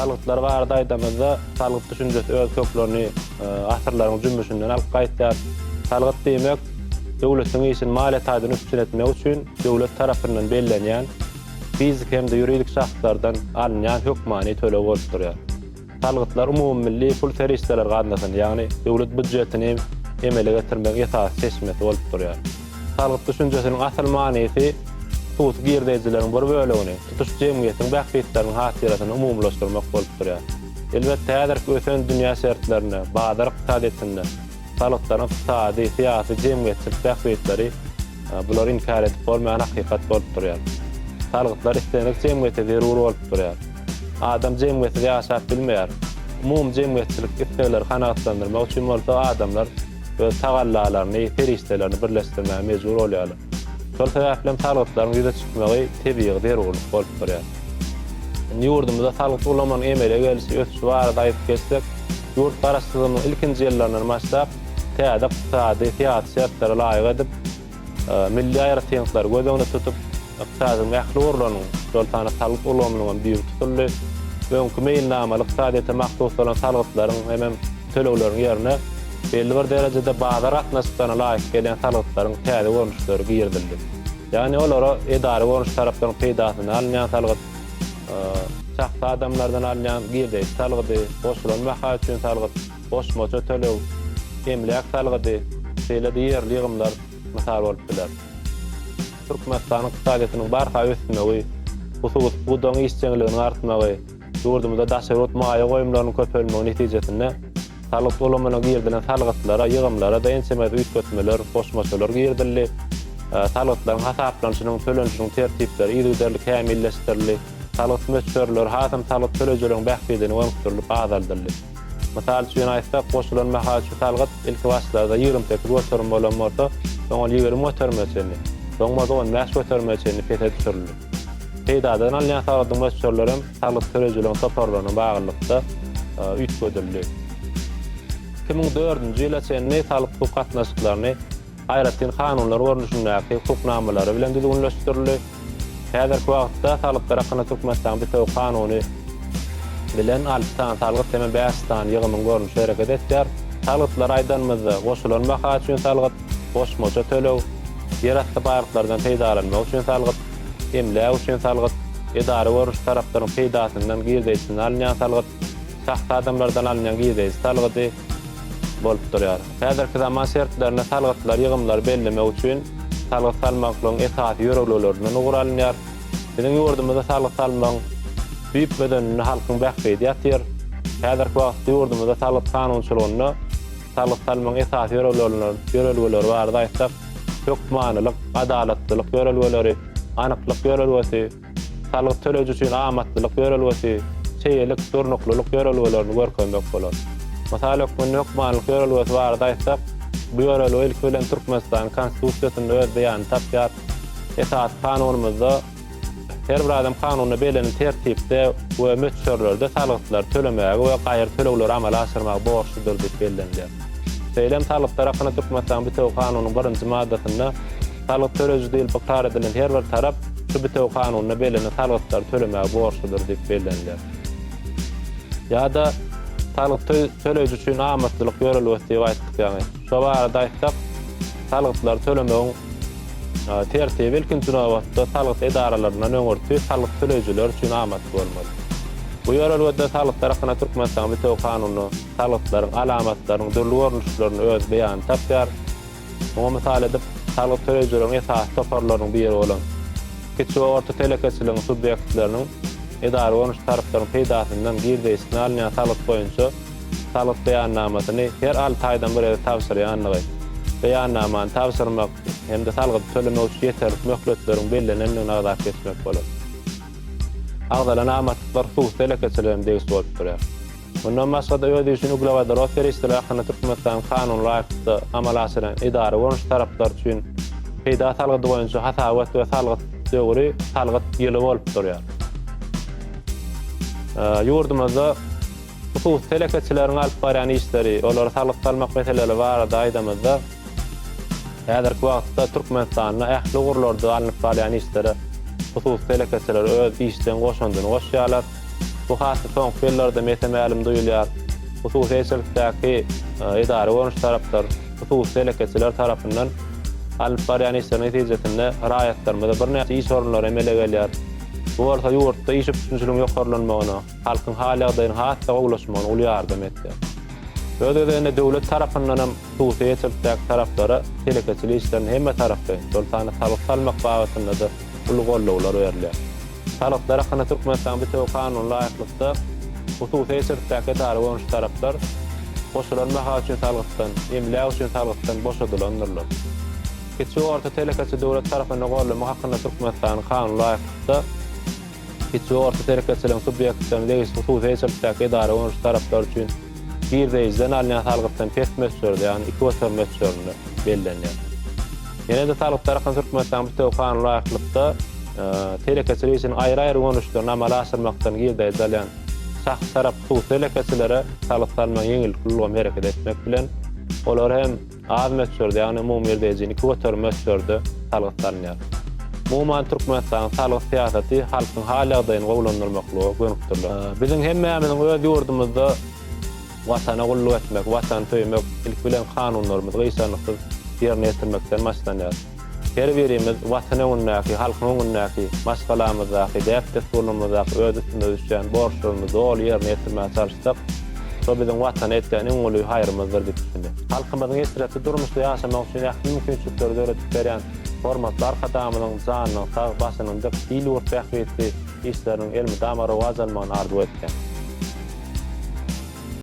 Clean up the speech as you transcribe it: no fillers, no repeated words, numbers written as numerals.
Salgıtlar barada aýdamyzda salgyt düşünjesi öz köklerini asyrlaryň jümmüşinden alyp gaýtýar. Salgyt diýmek döwletiň işin maliýetadyny üstün etmek üçin döwlet tarapyndan bellenýän fizik hem de ýuridik şahslardan alınýan hökmany töleg bolup durýar. Salgytlar umummilli pul ferişdeler gatnaşan, ýagny döwlet büdjetini emele getirmek esas seçmeti bolup durýar. Salgyt düşünjesiniň asl manyny tut girdejileriň bir bölegini tutuş jemgyýetiň bähbetlerini hatyrasyny umumlaşdyrmak bolup durýar. Elbetde häzirki ösen dünýä şertlerine, bazar iqtisadetinde salgytlaryň iqtisady, syýasy, jemgyýetçilik bähbetleri bular inkar etip bolmaýan hakykat bolup durýar. Salgytlar istenek jemgyýete zerur bolup durýar. Adam jemgyýetde ýaşap bilmeýär. Umum jemgyýetçilik istekleri kanagatlandyrmak üçin bolsa adamlar öz tagallalaryny, ferişdelerini birleşdirmäge mejbur bolýarlar. Şol sebäplen salgytlaryň ýüze çykmagy tebiğ zerur bolup durýar. Ýurdumyzda salgyt ulamanyň emele gelişi ötüşi barada aýdyp geçsek, ýurt garaşsyzylygynyň ilkinji ýyllaryndan başlap täze iqtisady, syýasy şertlere laýyk edip, milli aýratýanlyklar göz öňünde tutup, iqtisadyň mähluurlarynyň şol tany salgyt ulamanyň büyük tutully we öňkü meýilnamalyk iqtisadyýete mahsus bolan salgytlaryň hemem tölegleriň ýerine belli bir derejede bazar atnaşyklaryna laýyk gelen salgytlaryň täze görnüşleri girdildi. Ýani olara edari görnüş tarapdan peýdasyny alýan salgyt, şahsy adamlardan alýan girdej salgydy, boşulan mähä üçin salgyt, boşmaça töleg, emlek salgydy, şeýle ýerli ýygymlar mysal bolup biler. Türkmenistanyň iqtisadynyň barha ösmegi, husus budan işçiliginiň artmagy, ýurdumyzda daşarot maýa goýumlarynyň köpelmegi netijesinde salgyt ulamana girdilen salgytlara, ýygymlara da ensemede üýtgetmeler, boşmaçalar girdildi. Salgytlaryň hasaplanyşynyň tölenişiniň tertipleri ýüzderlik kämilleşdirildi. Salgyt möçberler hasam salgyt tölejeleriň bähbedini öňsürilip azaldyldy. Mysal üçin aýtsak, goşulan mähä üçin salgyt ilki başlarda 20 tekir götürüm bolan bolsa, soňra 20 götürmeçeni, soňra 15 götürmeçeni pete düşürildi. Peýdadan alýan salgytyň möçberleri salgyt tölejeleriň toparlaryna baglykda üýtgedildi. 2004-nji ýyla çenli salgyt hukuk gatnaşyklaryny aýratyn kanunlar görnüşindäki hukuknamalary bilen düzgünleşdirildi. Häzirki wagtda salgytlar hakkynda Türkmenistanyň bir töw kanuny bilen 6 tane salgyt hem 5 tane ýygymyň görnüşi hereket etýär. Salgytlar aýdanmyzda goşulan mähä üçin salgyt, boşmaça töleg, ýeratdy baýryklardan peýdalanmak üçin salgyt, emlek üçin salgyt, edari görüş taraplaryň peýdasyndan girdejini alýan salgyt, şahsy adamlardan alýan girdej salgydy bolup durýar. Häzirki zaman şertlerinde salgytlar, ýygymlar bellemek üçin salgyt salmaklaryň esasy ýöreglerinden ugralýar. Biziň ýurdumyzda salgyt salmagyň büyük bedenini halkyň bähbedi ýatýar. Häzirki wagtda ýurdumyzda salgyt kanunçylygyny, salgyt salmagyň esasy ýöregelleri barada aýtsak, hökmanylyk, adalatlylyk ýöregeleri, anyklyk ýöregesi, salgyt töleji üçin amatlylyk ýöregesi, çeýelik, durnuklylyk ýöregelerini görkezmek bolar. Masalan, hökmanylyk ýöregesi barada aýtsak, bu ýöregeli ilk bilen Türkmenistan konstitusiýasynda öz beýan tapýar. Esas kanunumyzda her bir adam kanunyna belenen tertipde we möçberlerde salgytlar tölemäge we gaýry tölegleri amala aşyrmagy borçludyr diýip bellenýär. Seýlem salgytlar hakkynda Türkmenistan bir töw kanunynyň 1-nji maddasynda salgyt töleji diýilip ikrar edilen her bir tarap şu bir töw kanunyna belenen salgytlar tölemäge borçludyr diýip bellenýär. Ýa-da salgyt töleji üçin amatlylyk ýöregelesi diýip aýtdyk ýagny. Şo barada aýtsak, salgytlar tölemegiň tertibi ilkinji nowatda salgyt edaralarynyň öňürtü salgyt tölejiler üçin amatly bolmaly. Bu ýöregelerde salgytlar hakkynda Türkmenistan bir töw kanuny salgytlaryň alamatlaryny, dürli görnüşlerini öz beýan tapýar. Oňa mysal edip, salgyt tölejilerini esas toparlaryň biri bolan kiçik we orta telekeçiligiň subjektleriniň edari görnüş taraplaryň peýdasyndan girdejini alýan salgyt boýunça salgyt beýannamasyny her 6 aýdan bir tapşyrýanlygy, beýannamany tapşyrmak hem de salgyt tölemek üçin ýeterli möhletleriň bellenenligini agzap geçmek bolar. Agzalan amatlylar husus telekeçiliginiň degis bolup durýar. Bundan başga da öýdi üçin uglawada roferistler hakkynda Türkmenistan kanun laýykda amal aşyran edari görnüş taraplar üçin peýda salgydy boýunça hasawat we salgyt döwri salgyt ýyly bolup durýar. Ýurdumyzda husus telekeçileriň alyp barýan işleri, olar salgyt salmak meseleleri barada aýdamyzda häzirki wagtda Türkmenistanyň ähli gurlarda alınıp barýan işleri husus telekeçiler öz işden goşandyny goşýarlar. Bu hasy soňky ýyllarda metemälim duýulýar. Hususy eserlikdäki idare görüş taraplar, hususy elekeçiler tarapyndan alyp barýan işler netijesinde raýatlarmyza bir näçe iş orunlary emele gelýär. Bu orta ýurtda iş üçinçiligiň ýokarlanmagyna, halkyň hal ýagdaýyny hatda gowlaşmagyna uly ýardam etdi. Ödegende döwlet tarapyndan hem hususy eserlikdäki taraplara telekeçilik işlerini hemme tarapda, doltany talyp salmak bagatynda da uly gollawlar berýär. Talyplar hakynda Türkmenistan bir kanun laýyklykda hususy eserlikdäki idare görüş taraplar boşalanma üçin talypdan, emlä üçin talypdan boşadylandyrlar. Keçi orta telekeçi döwlet tarapyndan gollama hakynda Türkmenistan kanun laýyklykda keçi orta telekeçileň subýektlerini degis hususy eserlikdäki idare görüş taraplar üçin bir reýizden alýan talypdan 5 metrde, ýani 2 metrde bellenýär. Ýene de talyplar hakynda Türkmenistan bir kanun laýyklykda telekeçilik için ayrı görüşlerini amala asyrmakdan girdi edilýän şahs tarap hususy telekeçilere talyplarma ýeňillik ulgam hereket etmek bilen olar hem az metrde, ýani umum ýerdejini 2 metrde talyplanýar. Umuman Türkmenistan talyp siýasaty halkyň hal ýagdaýyny gowlandyrmakly görnükdirler. Biziň hemmämiziň öz ýurdumyzda watana gulluw etmek, watan töýmek ilk bilen kanunlarymyzy gysanyksy ýerine ýetirmekden başlanýar. Her birimiz watana unnäki, halkyň unnäki, maskalamyzdaky, däpdesturlarymyzdaky öz üstüne düşen borçlarymyzy ol ýerine ýetirmäge çalışsak, şo biziň watan etýän iň uly haýrymyzdyr diýip düşünýär. Halkymyzyň esireti durmuşda ýaşamak üçin mümkinçilikleri öwretip berýän formatlar hadamynyň janynyň, sag basynyň dil we tähwitli işleriň elmi damary wazalmagyny arzu etýär.